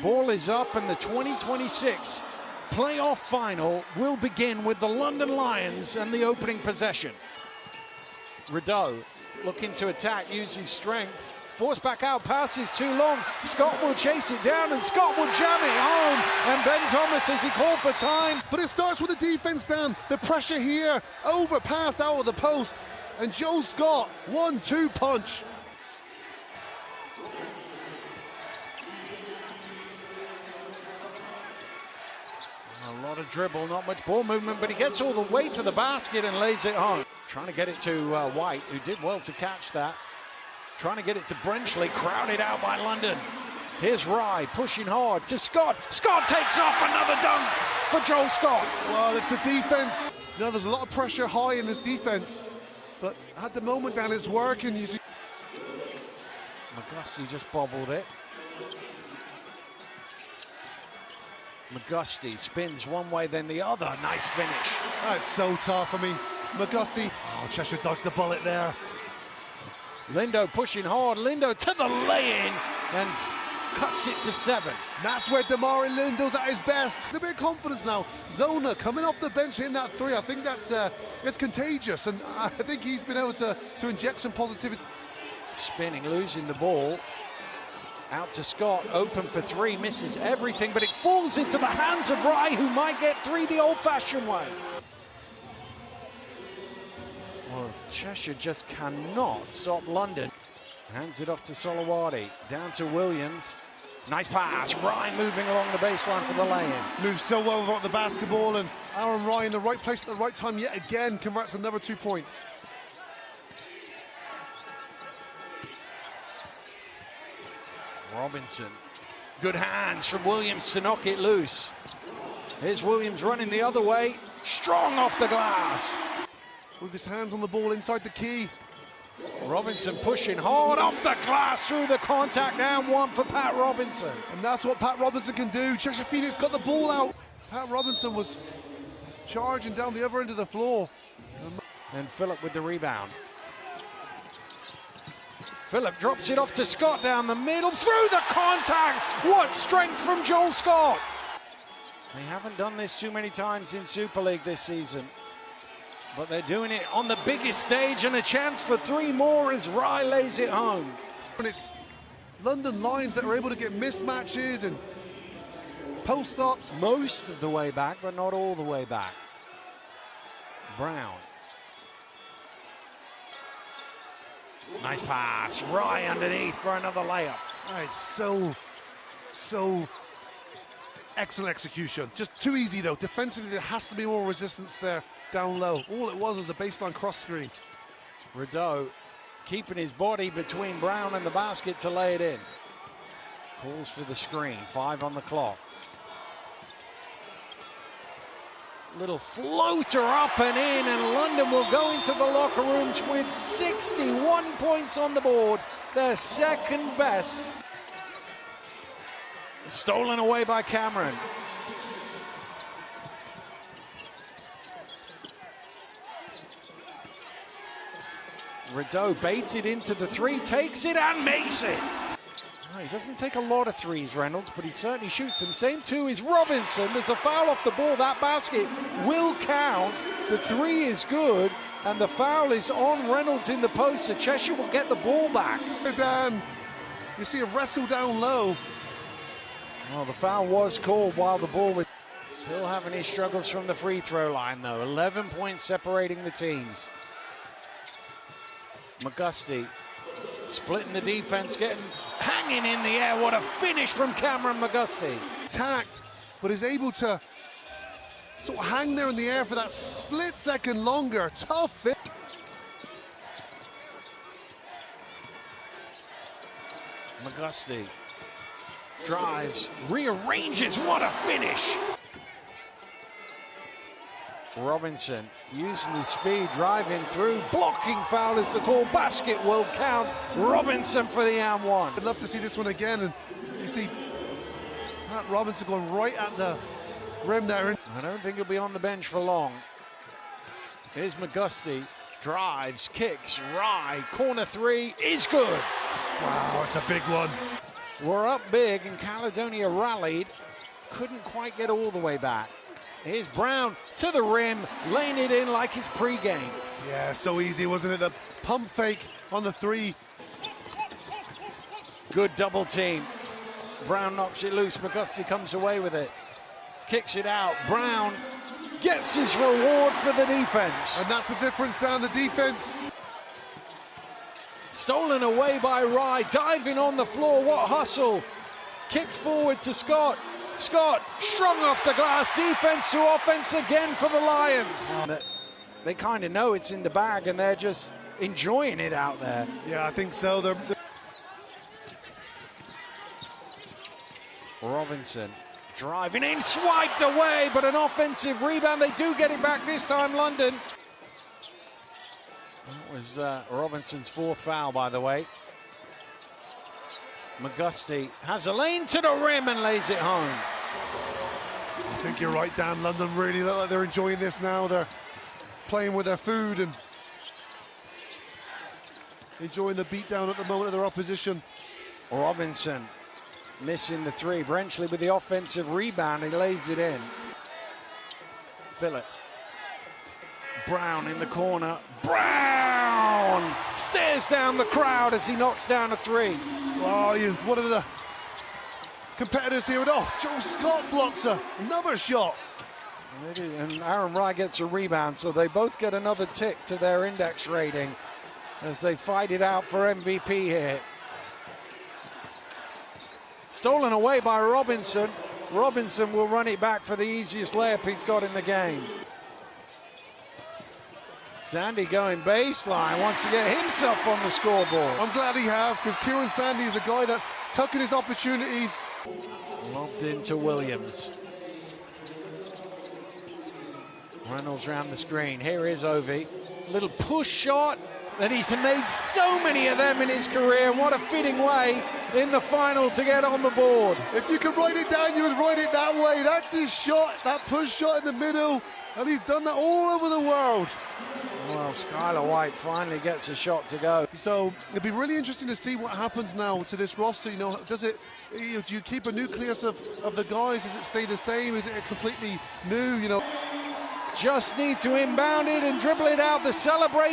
ball is up and the 2026 playoff final will begin with the London Lions and the opening possession. Rideau looking to attack using strength. Forced back out, passes too long. Scott will chase it down and Scott will jam it home. And Ben Thomas, as he called for time. But it starts with the defense down. The pressure here, overpassed out of the post. And Joe Scott, 1-2 punch. A lot of dribble, not much ball movement, but he gets all the way to the basket and lays it home. Trying to get it to White, who did well to catch that. Trying to get it to Brenchley, crowded out by London. Here's Rye pushing hard to Scott. Scott takes off, another dunk for Joel Scott. Well, it's the defense. You know, there's a lot of pressure high in this defense. But at the moment, Dan, it's working. You see. McGusty just bobbled it. McGusty spins one way, then the other. Nice finish. That's so tough. I mean, McGusty. Oh, Cheshire dodged the bullet there. Lindo pushing hard. Lindo to the lay-in and cuts it to 7. That's where Damari Lindo's at his best. A bit of confidence now. Zona coming off the bench hitting that 3. I think that's it's contagious, and I think he's been able to inject some positivity. Spinning, losing the ball. Out to Scott, open for 3, misses everything, but it falls into the hands of Rye, who might get 3 the old-fashioned way. Well, Cheshire just cannot stop London. Hands it off to Solowadi, down to Williams. Nice pass, Rye moving along the baseline for the lay-in. Moves so well without the basketball, and Aaron Rye in the right place at the right time yet again converts another 2 points. Robinson, good hands from Williams to knock it loose. Here's Williams running the other way, strong off the glass. With his hands on the ball inside the key. Robinson pushing hard off the glass through the contact, down 1 for Pat Robinson. And that's what Pat Robinson can do. Cheshire Phoenix got the ball out. Pat Robinson was charging down the other end of the floor. And Phillip with the rebound. Phillip drops it off to Scott down the middle, through the contact. What strength from Joel Scott. They haven't done this too many times in Super League this season, but they're doing it on the biggest stage, and a chance for 3 more as Rye lays it home. And it's London Lions that are able to get mismatches and post-ups. Most of the way back, but not all the way back. Brown. Nice pass, Rye underneath for another layup. Oh, it's so excellent execution. Just too easy though. Defensively, there has to be more resistance there down low. All it was a baseline cross screen. Rideau keeping his body between Brown and the basket to lay it in. Calls for the screen, 5 on the clock. Little floater up and in, and London will go into the locker rooms with 61 points on the board, their second best. Stolen away by Cameron. Rideau baited into the 3, takes it and makes it. He doesn't take a lot of 3s, Reynolds, but he certainly shoots them. Same 2 is Robinson. There's a foul off the ball. That basket will count. The 3 is good, and the foul is on Reynolds in the post, so Cheshire will get the ball back. Dan, you see a wrestle down low. Well, the foul was called while the ball was... Still having his struggles from the free throw line, though. 11 points separating the teams. McGusty splitting the defense, hanging in the air. What a finish from Cameron McGusty. Tact, but is able to sort of hang there in the air for that split second longer. Tough fit. McGusty drives, rearranges. What a finish. Robinson using his speed, driving through, blocking foul is the call. Basket will count. Robinson for the and 1. I'd love to see this one again, and you see Pat Robinson going right at the rim there. I don't think he'll be on the bench for long. Here's McGusty, drives, kicks, Rye, corner 3 is good. Wow, it's a big one. were up big and Caledonia rallied. Couldn't quite get all the way back. Here's Brown to the rim, laying it in like his pregame. Yeah, so easy, wasn't it? The pump fake on the three. Good double team. Brown knocks it loose. McGusty comes away with it. Kicks it out. Brown gets his reward for the defense. And that's the difference down the defense. Stolen away by Rye. Diving on the floor. What hustle. Kicked forward to Scott. Scott strung off the glass. Defense to offense again for the Lions. They kind of know it's in the bag and they're just enjoying it out there. Yeah, I think so. Robinson driving in, swiped away, but an offensive rebound. They do get it back this time, London. That was Robinson's fourth foul, by the way. McGusty has a lane to the rim and lays it home. I think you're right, Dan. London really look like they're enjoying this now. They're playing with their food and enjoying the beatdown at the moment of their opposition. Robinson missing the three. Brenchley with the offensive rebound. He lays it in. Phillip. Brown in the corner. Brown stares down the crowd as he knocks down a three. Oh, he's one of the competitors here. Oh, Joe Scott blocks another shot. And Aaron Rye gets a rebound, so they both get another tick to their index rating as they fight it out for MVP here. Stolen away by Robinson. Robinson will run it back for the easiest layup he's got in the game. Sandy going baseline, wants to get himself on the scoreboard. I'm glad he has, because Kieran Sandy is a guy that's taking his opportunities. Lobbed into Williams. Reynolds round the screen. Here is Ovi. Little push shot that he's made so many of them in his career. And what a fitting way in the final to get on the board. If you could write it down, you would write it that way. That's his shot, that push shot in the middle. And he's done that all over the world. Well, Skylar White finally gets a shot to go. So it'll be really interesting to see what happens now to this roster. You know, does it? Do you keep a nucleus of the guys? Does it stay the same? Is it a completely new? You know, just need to inbound it and dribble it out. The celebration.